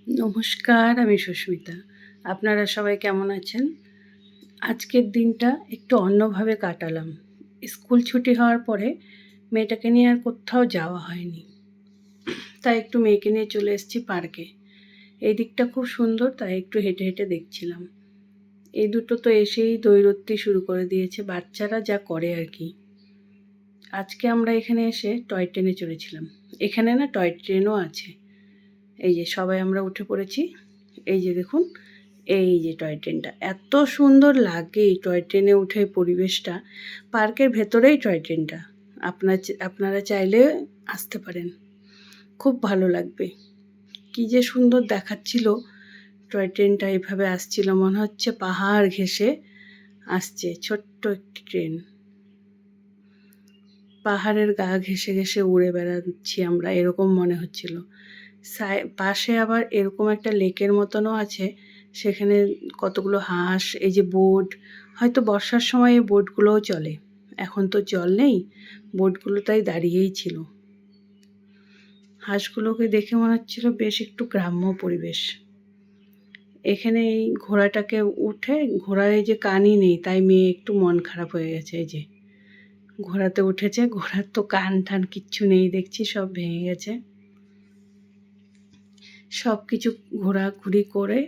নমস্কার, আমি সুস্মিতা। আপনারা সবাই কেমন আছেন? আজকের দিনটা একটু অন্যভাবে কাটালাম। স্কুল ছুটি হওয়ার পরে মেয়েটাকে নিয়ে আর কোথাও যাওয়া হয়নি। তাই একটু মেয়েকে নিয়ে চলে এসেছি পার্কে। এই দিকটা খুব সুন্দর, তাই একটু হেঁটে হেঁটে দেখছিলাম। এই দুটো তো এসেই দৈরত্যি শুরু করে দিয়েছে, বাচ্চারা যা করে আর কি। আজকে আমরা এখানে এসে টয় ট্রেনে চড়েছিলাম। এখানে না টয় ট্রেনও আছে। এই যে সবাই আমরা উঠে পড়েছি। এই যে দেখুন, এই যে টয় ট্রেনটা এত সুন্দর লাগে। এই টয় ট্রেনে উঠে পরিবেশটা, পার্কের ভেতরেই টয় ট্রেনটা। আপনারা চাইলে আসতে পারেন, খুব ভালো লাগবে। কি যে সুন্দর দেখাচ্ছিল টয় ট্রেনটা, এভাবে আসছিল, মনে হচ্ছে পাহাড় ঘেঁষে আসছে। ছোট্ট একটি ট্রেন, পাহাড়ের গা ঘেঁষে ঘেঁষে উড়ে বেড়াচ্ছি আমরা, এরকম মনে হচ্ছিল। পাশে আবার এরকম একটা লেকের মতনও আছে, সেখানে কতগুলো হাঁস, এই যে বোট, হয়তো বর্ষার সময় এই বোটগুলোও চলে। এখন তো জল নেই, বোটগুলো তাই দাঁড়িয়েই ছিল। হাঁসগুলোকে দেখে মনে হচ্ছিল বেশ একটু গ্রাম্য পরিবেশ। এখানে এই ঘোড়াটাকে উঠে, ঘোড়ার এই যে কানই নেই, তাই মেয়ে একটু মন খারাপ হয়ে গেছে। এই যে ঘোড়াতে উঠেছে, ঘোড়ার তো কান টান কিচ্ছু নেই দেখছি, সব ভেঙে গেছে। সব কিছু ঘোরাঘুরি করে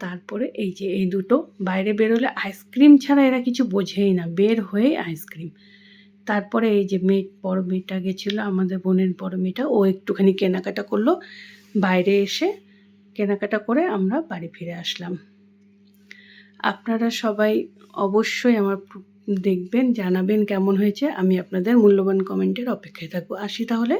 তারপরে এই যে এই দুটো বাইরে বেরোলে আইসক্রিম ছাড়া এরা কিছু বোঝেই না, বের হয়ে আইসক্রিম। তারপরে এই যে বড় মেয়েটা গেছিলো, আমাদের বোনের বড় মেয়েটা, ও একটুখানি কেনাকাটা করলো। বাইরে এসে কেনাকাটা করে আমরা বাড়ি ফিরে আসলাম। আপনারা সবাই অবশ্যই আমার দেখবেন, জানাবেন কেমন হয়েছে। আমি আপনাদের মূল্যবান কমেন্টের অপেক্ষায় থাকবো। আসি তাহলে।